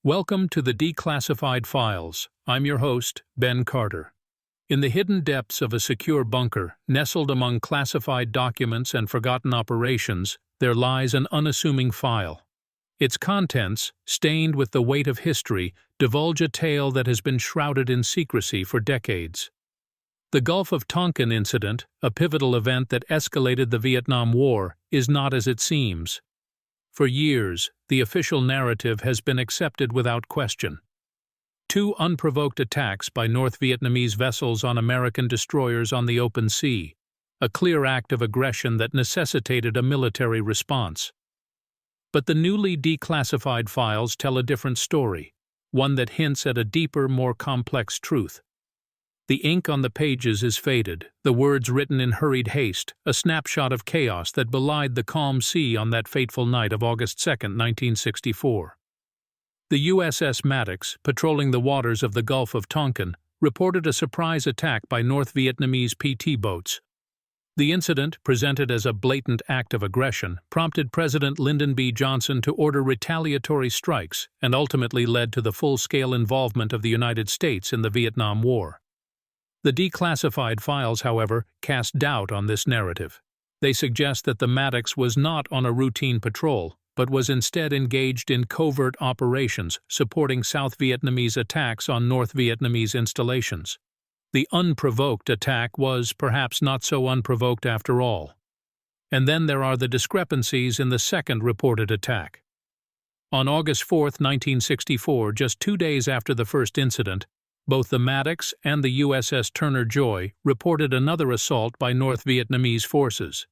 Welcome to the Declassified Files. I'm your host, Ben Carter. In the hidden depths of a secure bunker, nestled among classified documents and forgotten operations, there lies an unassuming file. Its contents, stained with the weight of history, divulge a tale that has been shrouded in secrecy for decades. The Gulf of Tonkin incident, a pivotal event that escalated the Vietnam War, is not as it seems. For years, the official narrative has been accepted without question. Two unprovoked attacks by North Vietnamese vessels on American destroyers on the open sea, a clear act of aggression that necessitated a military response. But the newly declassified files tell a different story, one that hints at a deeper, more complex truth. The ink on the pages is faded, the words written in hurried haste, a snapshot of chaos that belied the calm sea on that fateful night of August 2, 1964. The USS Maddox, patrolling the waters of the Gulf of Tonkin, reported a surprise attack by North Vietnamese PT boats. The incident, presented as a blatant act of aggression, prompted President Lyndon B. Johnson to order retaliatory strikes and ultimately led to the full-scale involvement of the United States in the Vietnam War. The declassified files, however, cast doubt on this narrative. They suggest that the Maddox was not on a routine patrol, but was instead engaged in covert operations supporting South Vietnamese attacks on North Vietnamese installations. The unprovoked attack was perhaps not so unprovoked after all. And then there are the discrepancies in the second reported attack. On August 4, 1964, just 2 days after the first incident, both the Maddox and the USS Turner Joy reported another assault by North Vietnamese forces.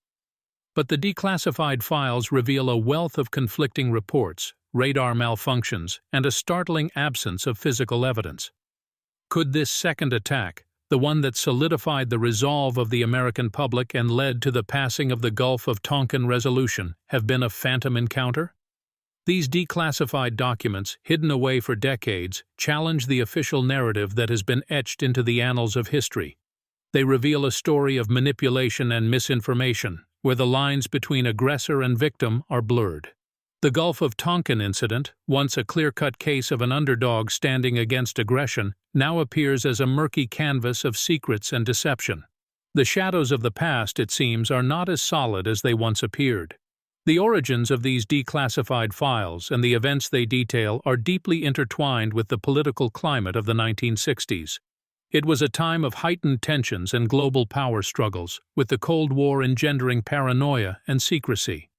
But the declassified files reveal a wealth of conflicting reports, radar malfunctions, and a startling absence of physical evidence. Could this second attack, the one that solidified the resolve of the American public and led to the passing of the Gulf of Tonkin resolution, have been a phantom encounter? These declassified documents, hidden away for decades, challenge the official narrative that has been etched into the annals of history. They reveal a story of manipulation and misinformation, where the lines between aggressor and victim are blurred. The Gulf of Tonkin incident, once a clear-cut case of an underdog standing against aggression, now appears as a murky canvas of secrets and deception. The shadows of the past, it seems, are not as solid as they once appeared. The origins of these declassified files and the events they detail are deeply intertwined with the political climate of the 1960s. It was a time of heightened tensions and global power struggles, with the Cold War engendering paranoia and secrecy.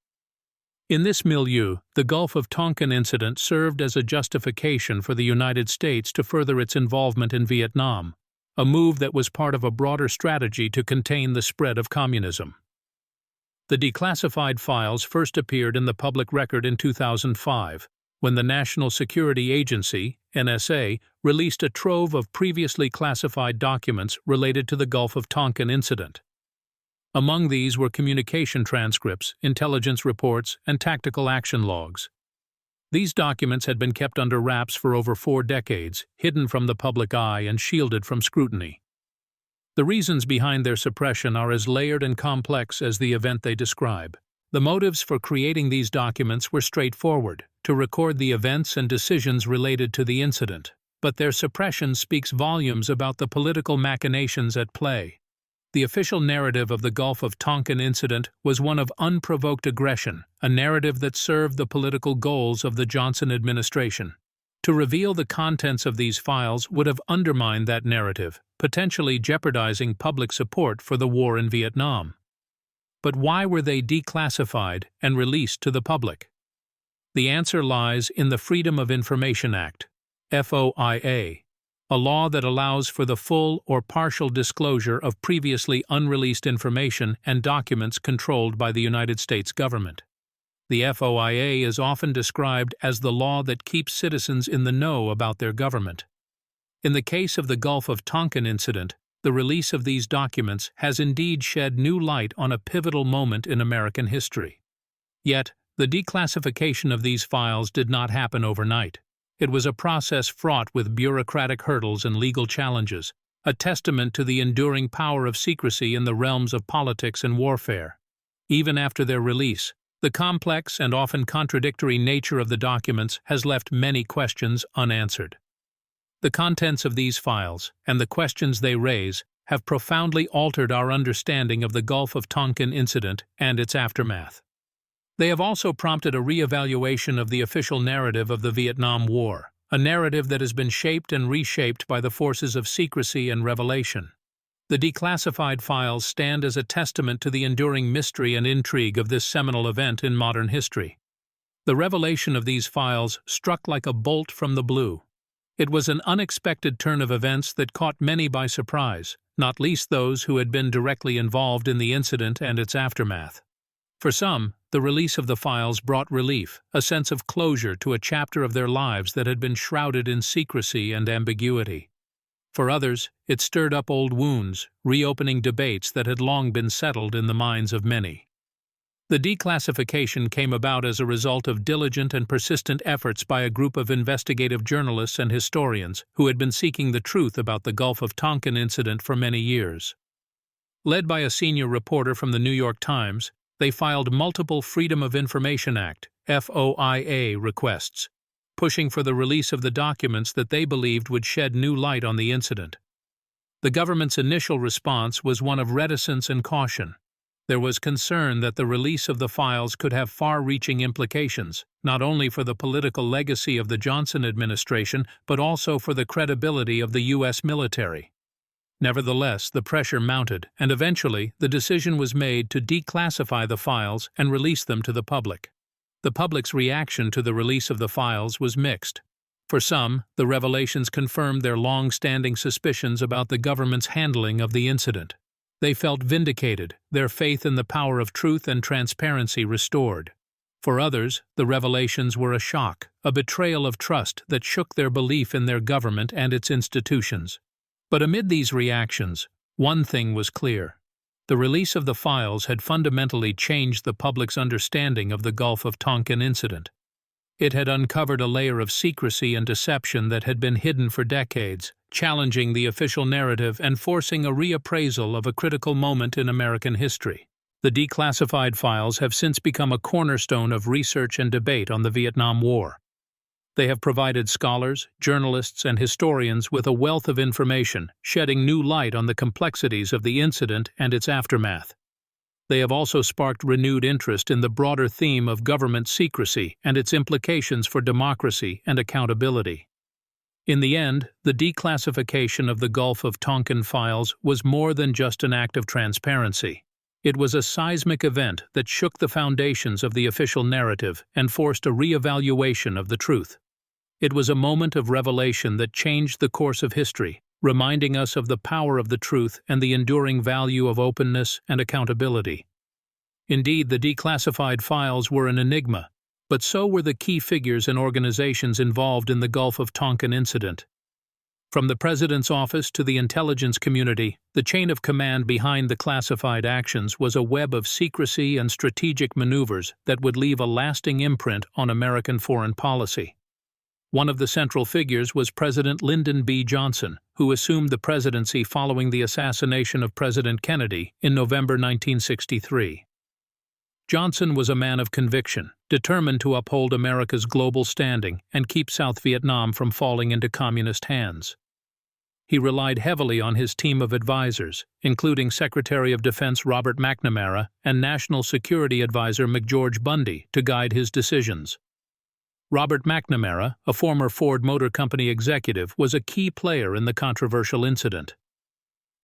In this milieu, the Gulf of Tonkin incident served as a justification for the United States to further its involvement in Vietnam, a move that was part of a broader strategy to contain the spread of communism. The declassified files first appeared in the public record in 2005, when the National Security Agency, NSA, released a trove of previously classified documents related to the Gulf of Tonkin incident. Among these were communication transcripts, intelligence reports, and tactical action logs. These documents had been kept under wraps for over 4 decades, hidden from the public eye and shielded from scrutiny. The reasons behind their suppression are as layered and complex as the event they describe. The motives for creating these documents were straightforward, to record the events and decisions related to the incident, but their suppression speaks volumes about the political machinations at play. The official narrative of the Gulf of Tonkin incident was one of unprovoked aggression, a narrative that served the political goals of the Johnson administration. To reveal the contents of these files would have undermined that narrative, potentially jeopardizing public support for the war in Vietnam. But why were they declassified and released to the public? The answer lies in the Freedom of Information Act, FOIA, a law that allows for the full or partial disclosure of previously unreleased information and documents controlled by the United States government. The FOIA is often described as the law that keeps citizens in the know about their government. In the case of the Gulf of Tonkin incident, the release of these documents has indeed shed new light on a pivotal moment in American history. Yet, the declassification of these files did not happen overnight. It was a process fraught with bureaucratic hurdles and legal challenges, a testament to the enduring power of secrecy in the realms of politics and warfare. Even after their release, The complex and often contradictory nature of the documents has left many questions unanswered. The contents of these files, and the questions they raise, have profoundly altered our understanding of the Gulf of Tonkin incident and its aftermath. They have also prompted a re-evaluation of the official narrative of the Vietnam War, a narrative that has been shaped and reshaped by the forces of secrecy and revelation. The declassified files stand as a testament to the enduring mystery and intrigue of this seminal event in modern history. The revelation of these files struck like a bolt from the blue. It was an unexpected turn of events that caught many by surprise, not least those who had been directly involved in the incident and its aftermath. For some, the release of the files brought relief, a sense of closure to a chapter of their lives that had been shrouded in secrecy and ambiguity. For others, it stirred up old wounds, reopening debates that had long been settled in the minds of many. The declassification came about as a result of diligent and persistent efforts by a group of investigative journalists and historians who had been seeking the truth about the Gulf of Tonkin incident for many years. Led by a senior reporter from the New York Times, they filed multiple Freedom of Information Act (FOIA) requests, pushing for the release of the documents that they believed would shed new light on the incident. The government's initial response was one of reticence and caution. There was concern that the release of the files could have far-reaching implications, not only for the political legacy of the Johnson administration, but also for the credibility of the U.S. military. Nevertheless, the pressure mounted, and eventually the decision was made to declassify the files and release them to the public. The public's reaction to the release of the files was mixed. For some, the revelations confirmed their long-standing suspicions about the government's handling of the incident. They felt vindicated, their faith in the power of truth and transparency restored. For others, the revelations were a shock, a betrayal of trust that shook their belief in their government and its institutions. But amid these reactions, one thing was clear. The release of the files had fundamentally changed the public's understanding of the Gulf of Tonkin incident. It had uncovered a layer of secrecy and deception that had been hidden for decades, challenging the official narrative and forcing a reappraisal of a critical moment in American history. The declassified files have since become a cornerstone of research and debate on the Vietnam War. They have provided scholars, journalists, and historians with a wealth of information, shedding new light on the complexities of the incident and its aftermath. They have also sparked renewed interest in the broader theme of government secrecy and its implications for democracy and accountability. In the end, the declassification of the Gulf of Tonkin files was more than just an act of transparency. It was a seismic event that shook the foundations of the official narrative and forced a re-evaluation of the truth. It was a moment of revelation that changed the course of history, reminding us of the power of the truth and the enduring value of openness and accountability. Indeed, the declassified files were an enigma, but so were the key figures and organizations involved in the Gulf of Tonkin incident. From the President's office to the intelligence community, the chain of command behind the classified actions was a web of secrecy and strategic maneuvers that would leave a lasting imprint on American foreign policy. One of the central figures was President Lyndon B. Johnson, who assumed the presidency following the assassination of President Kennedy in November 1963. Johnson was a man of conviction, determined to uphold America's global standing and keep South Vietnam from falling into communist hands. He relied heavily on his team of advisors, including Secretary of Defense Robert McNamara and National Security Advisor McGeorge Bundy, to guide his decisions. Robert McNamara, a former Ford Motor Company executive, was a key player in the controversial incident.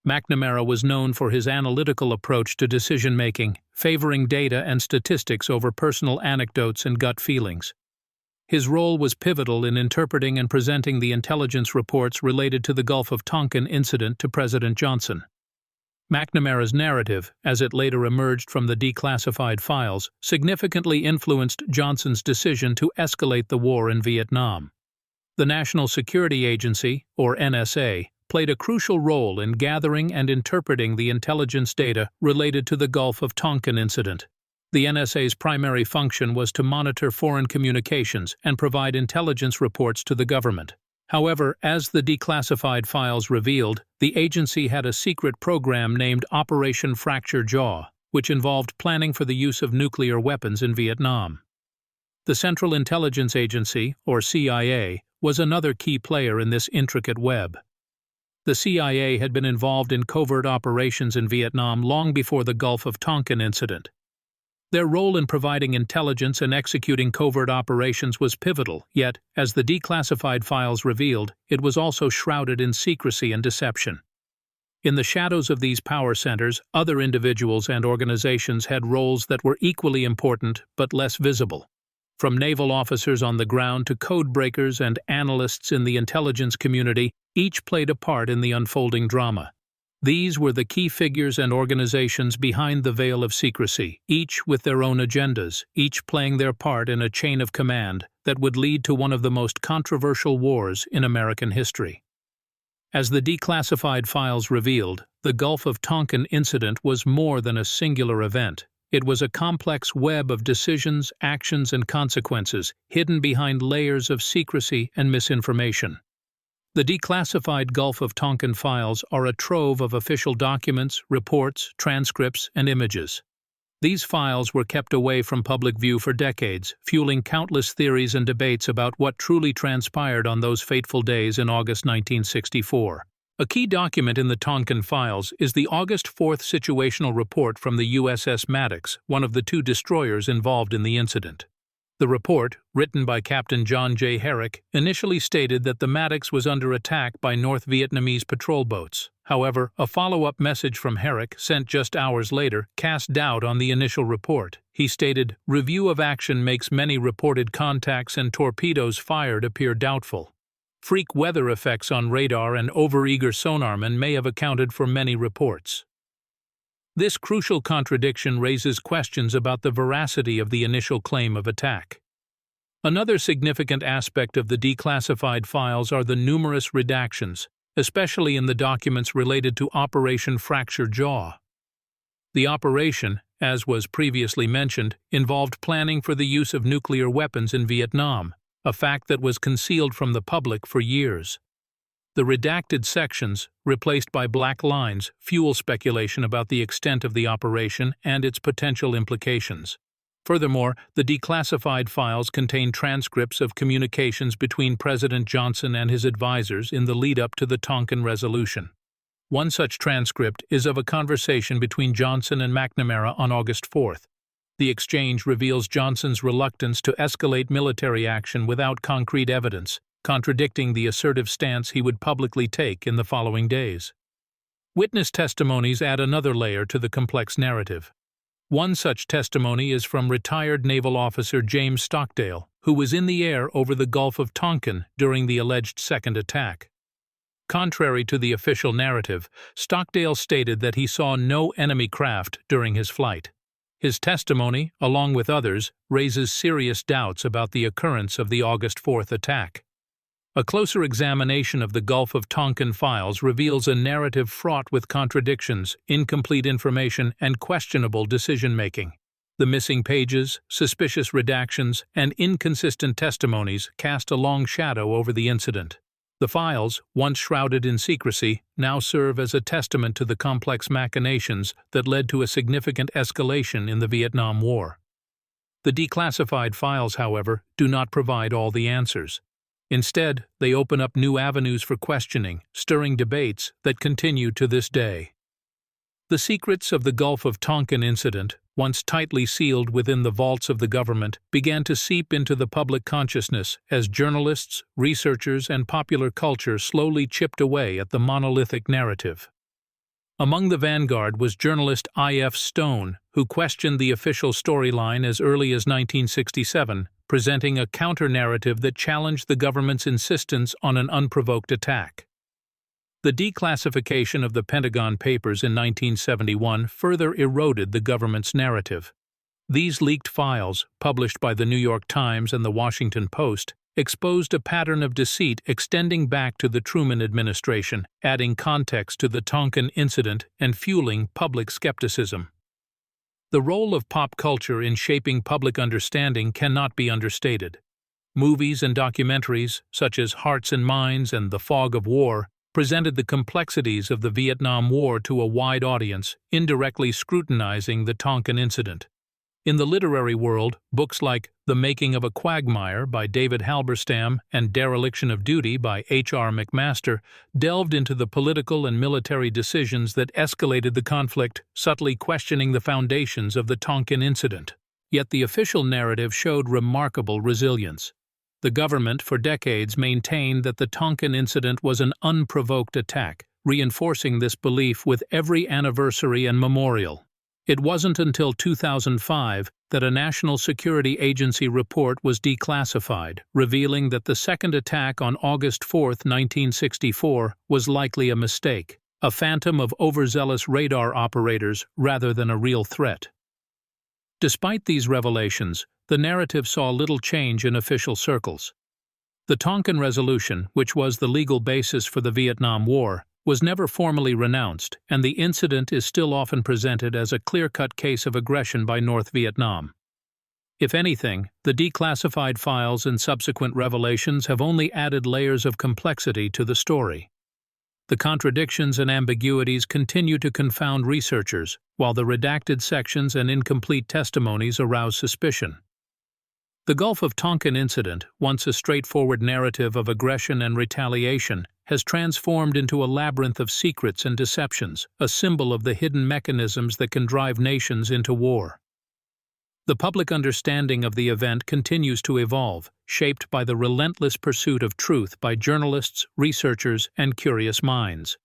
McNamara was known for his analytical approach to decision-making, favoring data and statistics over personal anecdotes and gut feelings. His role was pivotal in interpreting and presenting the intelligence reports related to the Gulf of Tonkin incident to President Johnson. McNamara's narrative, as it later emerged from the declassified files, significantly influenced Johnson's decision to escalate the war in Vietnam. The National Security Agency, or NSA, played a crucial role in gathering and interpreting the intelligence data related to the Gulf of Tonkin incident. The NSA's primary function was to monitor foreign communications and provide intelligence reports to the government. However, as the declassified files revealed, the agency had a secret program named Operation Fracture Jaw, which involved planning for the use of nuclear weapons in Vietnam. The Central Intelligence Agency, or CIA, was another key player in this intricate web. The CIA had been involved in covert operations in Vietnam long before the Gulf of Tonkin incident. Their role in providing intelligence and executing covert operations was pivotal, yet, as the declassified files revealed, it was also shrouded in secrecy and deception. In the shadows of these power centers, other individuals and organizations had roles that were equally important but less visible. From naval officers on the ground to code breakers and analysts in the intelligence community, each played a part in the unfolding drama. These were the key figures and organizations behind the veil of secrecy, each with their own agendas, each playing their part in a chain of command that would lead to one of the most controversial wars in American history. As the declassified files revealed, the Gulf of Tonkin incident was more than a singular event. It was a complex web of decisions, actions, and consequences hidden behind layers of secrecy and misinformation. The declassified Gulf of Tonkin files are a trove of official documents, reports, transcripts, and images. These files were kept away from public view for decades, fueling countless theories and debates about what truly transpired on those fateful days in August 1964. A key document in the Tonkin files is the August 4th situational report from the USS Maddox, one of the two destroyers involved in the incident. The report, written by Captain John J. Herrick, initially stated that the Maddox was under attack by North Vietnamese patrol boats. However, a follow-up message from Herrick, sent just hours later, cast doubt on the initial report. He stated, "Review of action makes many reported contacts and torpedoes fired appear doubtful. Freak weather effects on radar and overeager sonarmen may have accounted for many reports." This crucial contradiction raises questions about the veracity of the initial claim of attack. Another significant aspect of the declassified files are the numerous redactions, especially in the documents related to Operation Fracture Jaw. The operation, as was previously mentioned, involved planning for the use of nuclear weapons in Vietnam, a fact that was concealed from the public for years. The redacted sections, replaced by black lines, fuel speculation about the extent of the operation and its potential implications. Furthermore, the declassified files contain transcripts of communications between President Johnson and his advisors in the lead-up to the Tonkin resolution. One such transcript is of a conversation between Johnson and McNamara on August 4th. The exchange reveals Johnson's reluctance to escalate military action without concrete evidence, contradicting the assertive stance he would publicly take in the following days. Witness testimonies add another layer to the complex narrative. One such testimony is from retired naval officer James Stockdale, who was in the air over the Gulf of Tonkin during the alleged second attack. Contrary to the official narrative, Stockdale stated that he saw no enemy craft during his flight. His testimony, along with others, raises serious doubts about the occurrence of the August 4th attack. A closer examination of the Gulf of Tonkin files reveals a narrative fraught with contradictions, incomplete information, and questionable decision-making. The missing pages, suspicious redactions, and inconsistent testimonies cast a long shadow over the incident. The files, once shrouded in secrecy, now serve as a testament to the complex machinations that led to a significant escalation in the Vietnam War. The declassified files, however, do not provide all the answers. Instead, they open up new avenues for questioning, stirring debates that continue to this day. The secrets of the Gulf of Tonkin incident, once tightly sealed within the vaults of the government, began to seep into the public consciousness as journalists, researchers, and popular culture slowly chipped away at the monolithic narrative. Among the vanguard was journalist I.F. Stone, who questioned the official storyline as early as 1967, presenting a counter-narrative that challenged the government's insistence on an unprovoked attack. The declassification of the Pentagon Papers in 1971 further eroded the government's narrative. These leaked files, published by the New York Times and the Washington Post, exposed a pattern of deceit extending back to the Truman administration, adding context to the Tonkin incident and fueling public skepticism. The role of pop culture in shaping public understanding cannot be understated. Movies and documentaries, such as Hearts and Minds and The Fog of War, presented the complexities of the Vietnam War to a wide audience, indirectly scrutinizing the Tonkin incident. In the literary world, books like The Making of a Quagmire by David Halberstam and Dereliction of Duty by H.R. McMaster delved into the political and military decisions that escalated the conflict, subtly questioning the foundations of the Tonkin incident. Yet the official narrative showed remarkable resilience. The government for decades maintained that the Tonkin incident was an unprovoked attack, reinforcing this belief with every anniversary and memorial. It wasn't until 2005 that a National Security Agency report was declassified, revealing that the second attack on August 4, 1964, was likely a mistake, a phantom of overzealous radar operators rather than a real threat. Despite these revelations, the narrative saw little change in official circles. The Tonkin Resolution, which was the legal basis for the Vietnam War, was never formally renounced, and the incident is still often presented as a clear-cut case of aggression by North Vietnam. If anything, the declassified files and subsequent revelations have only added layers of complexity to the story. The contradictions and ambiguities continue to confound researchers, while the redacted sections and incomplete testimonies arouse suspicion. The Gulf of Tonkin incident, once a straightforward narrative of aggression and retaliation, has transformed into a labyrinth of secrets and deceptions, a symbol of the hidden mechanisms that can drive nations into war. The public understanding of the event continues to evolve, shaped by the relentless pursuit of truth by journalists, researchers, and curious minds.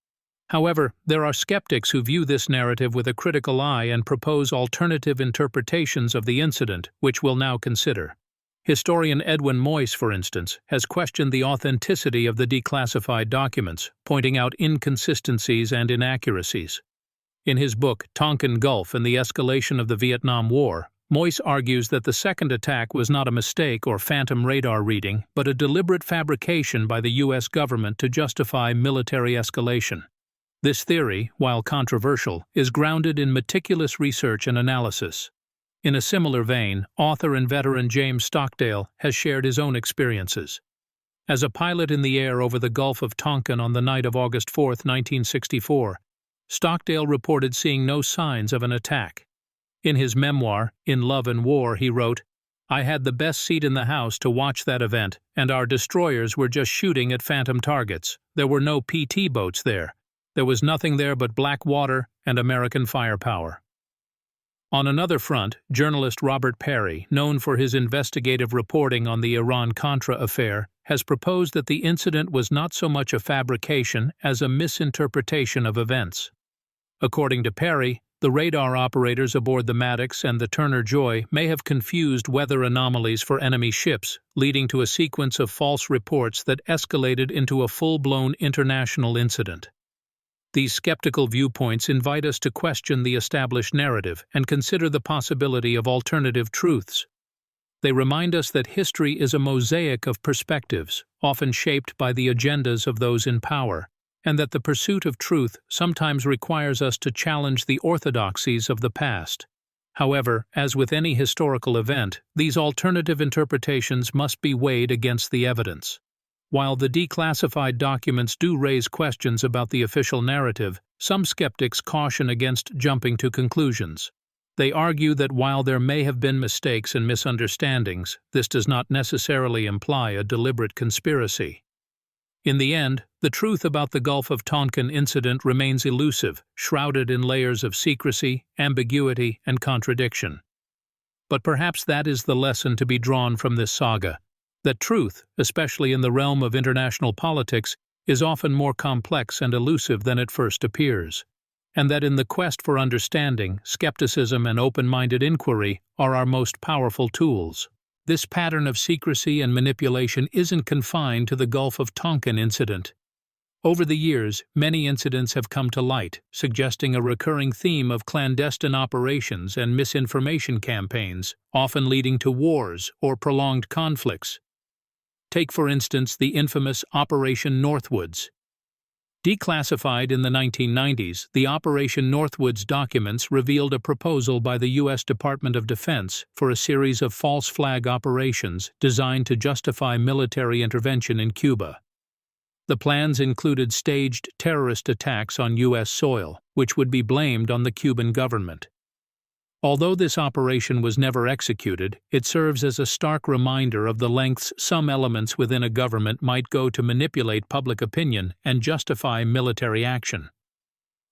However, there are skeptics who view this narrative with a critical eye and propose alternative interpretations of the incident, which we'll now consider. Historian Edwin Moyse, for instance, has questioned the authenticity of the declassified documents, pointing out inconsistencies and inaccuracies. In his book, Tonkin Gulf and the Escalation of the Vietnam War, Moyse argues that the second attack was not a mistake or phantom radar reading, but a deliberate fabrication by the U.S. government to justify military escalation. This theory, while controversial, is grounded in meticulous research and analysis. In a similar vein, author and veteran James Stockdale has shared his own experiences. As a pilot in the air over the Gulf of Tonkin on the night of August 4, 1964, Stockdale reported seeing no signs of an attack. In his memoir, In Love and War, he wrote, "I had the best seat in the house to watch that event, and our destroyers were just shooting at phantom targets. There were no PT boats there. There was nothing there but black water and American firepower." On another front, journalist Robert Perry, known for his investigative reporting on the Iran-Contra affair, has proposed that the incident was not so much a fabrication as a misinterpretation of events. According to Perry, the radar operators aboard the Maddox and the Turner Joy may have confused weather anomalies for enemy ships, leading to a sequence of false reports that escalated into a full-blown international incident. These skeptical viewpoints invite us to question the established narrative and consider the possibility of alternative truths. They remind us that history is a mosaic of perspectives, often shaped by the agendas of those in power, and that the pursuit of truth sometimes requires us to challenge the orthodoxies of the past. However, as with any historical event, these alternative interpretations must be weighed against the evidence. While the declassified documents do raise questions about the official narrative, some skeptics caution against jumping to conclusions. They argue that while there may have been mistakes and misunderstandings, this does not necessarily imply a deliberate conspiracy. In the end, the truth about the Gulf of Tonkin incident remains elusive, shrouded in layers of secrecy, ambiguity, and contradiction. But perhaps that is the lesson to be drawn from this saga. That truth, especially in the realm of international politics, is often more complex and elusive than it first appears, and that in the quest for understanding, skepticism and open-minded inquiry are our most powerful tools. This pattern of secrecy and manipulation isn't confined to the Gulf of Tonkin incident. Over the years, many incidents have come to light, suggesting a recurring theme of clandestine operations and misinformation campaigns, often leading to wars or prolonged conflicts. Take, for instance, the infamous Operation Northwoods. Declassified in the 1990s, the Operation Northwoods documents revealed a proposal by the U.S. Department of Defense for a series of false flag operations designed to justify military intervention in Cuba. The plans included staged terrorist attacks on U.S. soil, which would be blamed on the Cuban government. Although this operation was never executed, it serves as a stark reminder of the lengths some elements within a government might go to manipulate public opinion and justify military action.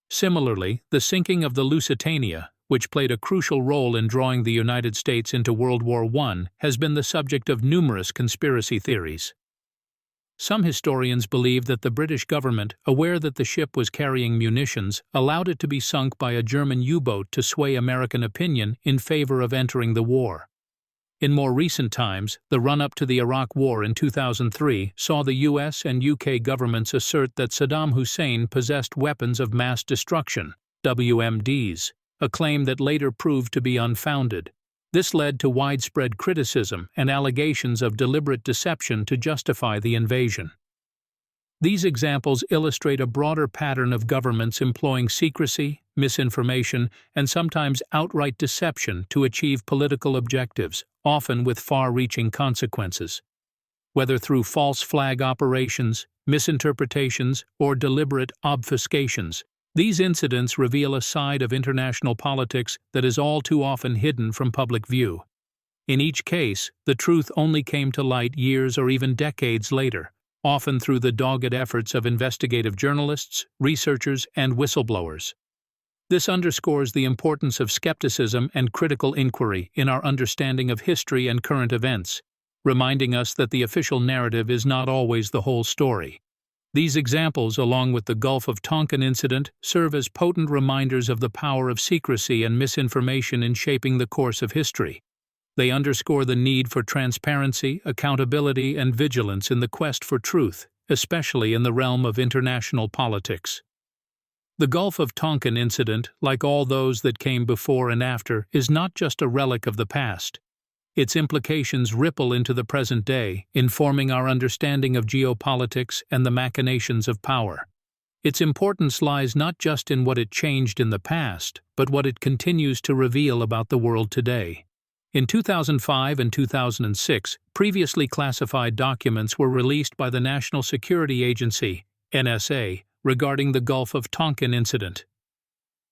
Similarly, the sinking of the Lusitania, which played a crucial role in drawing the United States into World War I, has been the subject of numerous conspiracy theories. Some historians believe that the British government, aware that the ship was carrying munitions, allowed it to be sunk by a German U-boat to sway American opinion in favor of entering the war. In more recent times, the run-up to the Iraq War in 2003 saw the US and UK governments assert that Saddam Hussein possessed weapons of mass destruction, WMDs, a claim that later proved to be unfounded. This led to widespread criticism and allegations of deliberate deception to justify the invasion. These examples illustrate a broader pattern of governments employing secrecy, misinformation, and sometimes outright deception to achieve political objectives, often with far-reaching consequences. Whether through false flag operations, misinterpretations, or deliberate obfuscations, these incidents reveal a side of international politics that is all too often hidden from public view. In each case, the truth only came to light years or even decades later, often through the dogged efforts of investigative journalists, researchers, and whistleblowers. This underscores the importance of skepticism and critical inquiry in our understanding of history and current events, reminding us that the official narrative is not always the whole story. These examples, along with the Gulf of Tonkin incident, serve as potent reminders of the power of secrecy and misinformation in shaping the course of history. They underscore the need for transparency, accountability, and vigilance in the quest for truth, especially in the realm of international politics. The Gulf of Tonkin incident, like all those that came before and after, is not just a relic of the past. Its implications ripple into the present day, informing our understanding of geopolitics and the machinations of power. Its importance lies not just in what it changed in the past, but what it continues to reveal about the world today. In 2005 and 2006, previously classified documents were released by the National Security Agency, NSA, regarding the Gulf of Tonkin incident.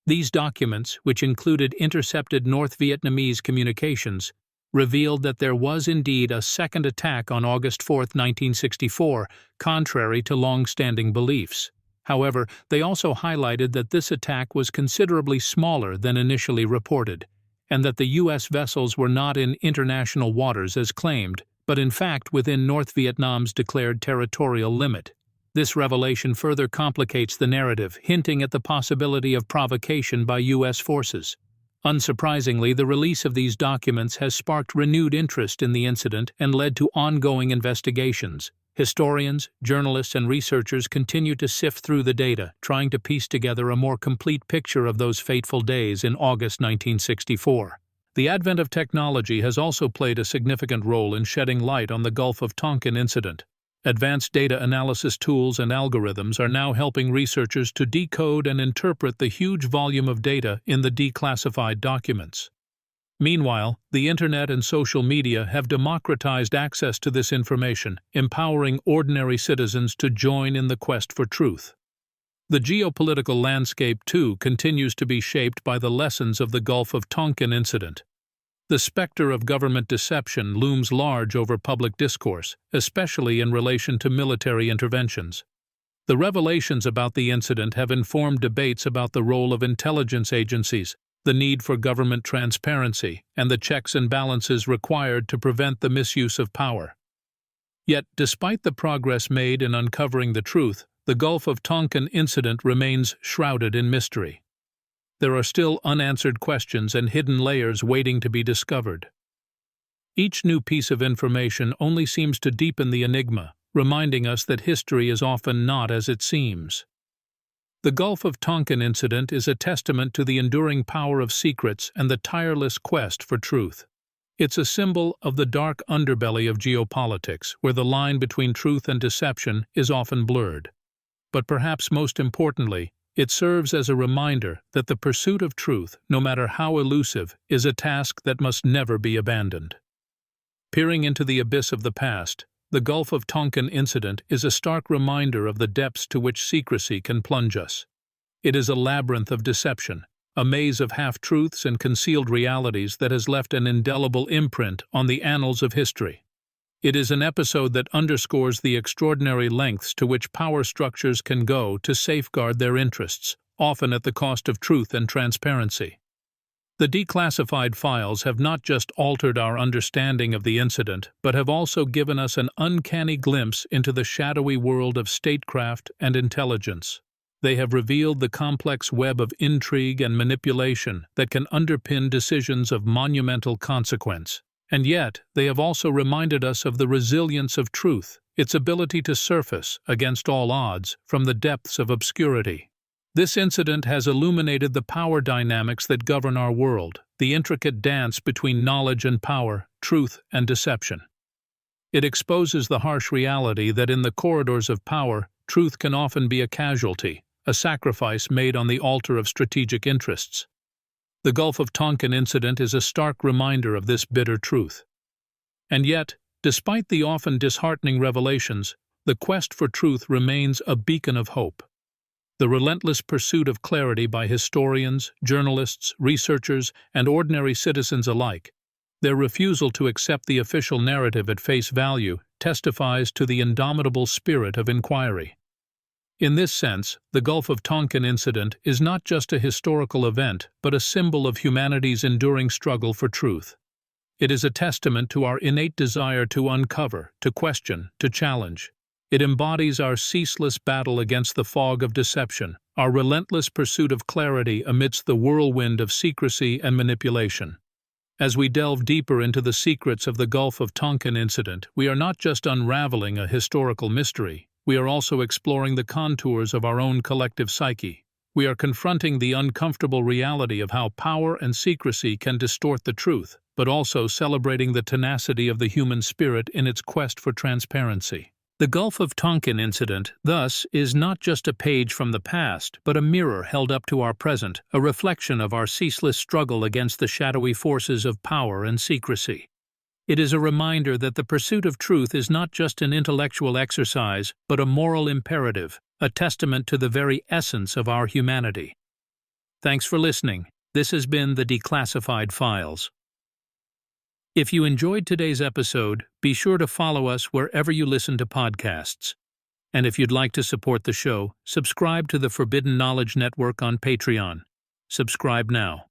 These documents, which included intercepted North Vietnamese communications, revealed that there was indeed a second attack on August 4, 1964, contrary to long-standing beliefs. However, they also highlighted that this attack was considerably smaller than initially reported, and that the U.S. vessels were not in international waters as claimed, but in fact within North Vietnam's declared territorial limit. This revelation further complicates the narrative, hinting at the possibility of provocation by U.S. forces. Unsurprisingly, the release of these documents has sparked renewed interest in the incident and led to ongoing investigations. Historians, journalists, and researchers continue to sift through the data, trying to piece together a more complete picture of those fateful days in August 1964. The advent of technology has also played a significant role in shedding light on the Gulf of Tonkin incident. Advanced data analysis tools and algorithms are now helping researchers to decode and interpret the huge volume of data in the declassified documents. Meanwhile, the Internet and social media have democratized access to this information, empowering ordinary citizens to join in the quest for truth. The geopolitical landscape, too, continues to be shaped by the lessons of the Gulf of Tonkin incident. The specter of government deception looms large over public discourse, especially in relation to military interventions. The revelations about the incident have informed debates about the role of intelligence agencies, the need for government transparency, and the checks and balances required to prevent the misuse of power. Yet, despite the progress made in uncovering the truth, the Gulf of Tonkin incident remains shrouded in mystery. There are still unanswered questions and hidden layers waiting to be discovered. Each new piece of information only seems to deepen the enigma, reminding us that history is often not as it seems. The Gulf of Tonkin incident is a testament to the enduring power of secrets and the tireless quest for truth. It's a symbol of the dark underbelly of geopolitics, where the line between truth and deception is often blurred. But perhaps most importantly, it serves as a reminder that the pursuit of truth, no matter how elusive, is a task that must never be abandoned. Peering into the abyss of the past, the Gulf of Tonkin incident is a stark reminder of the depths to which secrecy can plunge us. It is a labyrinth of deception, a maze of half-truths and concealed realities that has left an indelible imprint on the annals of history. It is an episode that underscores the extraordinary lengths to which power structures can go to safeguard their interests, often at the cost of truth and transparency. The declassified files have not just altered our understanding of the incident, but have also given us an uncanny glimpse into the shadowy world of statecraft and intelligence. They have revealed the complex web of intrigue and manipulation that can underpin decisions of monumental consequence. And yet, they have also reminded us of the resilience of truth, its ability to surface, against all odds, from the depths of obscurity. This incident has illuminated the power dynamics that govern our world, the intricate dance between knowledge and power, truth and deception. It exposes the harsh reality that in the corridors of power, truth can often be a casualty, a sacrifice made on the altar of strategic interests. The Gulf of Tonkin incident is a stark reminder of this bitter truth. And yet, despite the often disheartening revelations, the quest for truth remains a beacon of hope. The relentless pursuit of clarity by historians, journalists, researchers, and ordinary citizens alike, their refusal to accept the official narrative at face value, testifies to the indomitable spirit of inquiry. In this sense, the Gulf of Tonkin incident is not just a historical event, but a symbol of humanity's enduring struggle for truth. It is a testament to our innate desire to uncover, to question, to challenge. It embodies our ceaseless battle against the fog of deception, our relentless pursuit of clarity amidst the whirlwind of secrecy and manipulation. As we delve deeper into the secrets of the Gulf of Tonkin incident, we are not just unraveling a historical mystery. We are also exploring the contours of our own collective psyche. We are confronting the uncomfortable reality of how power and secrecy can distort the truth, but also celebrating the tenacity of the human spirit in its quest for transparency. The Gulf of Tonkin incident, thus, is not just a page from the past, but a mirror held up to our present, a reflection of our ceaseless struggle against the shadowy forces of power and secrecy. It is a reminder that the pursuit of truth is not just an intellectual exercise, but a moral imperative, a testament to the very essence of our humanity. Thanks for listening. This has been the Declassified Files. If you enjoyed today's episode, be sure to follow us wherever you listen to podcasts. And if you'd like to support the show, subscribe to the Forbidden Knowledge Network on Patreon. Subscribe now.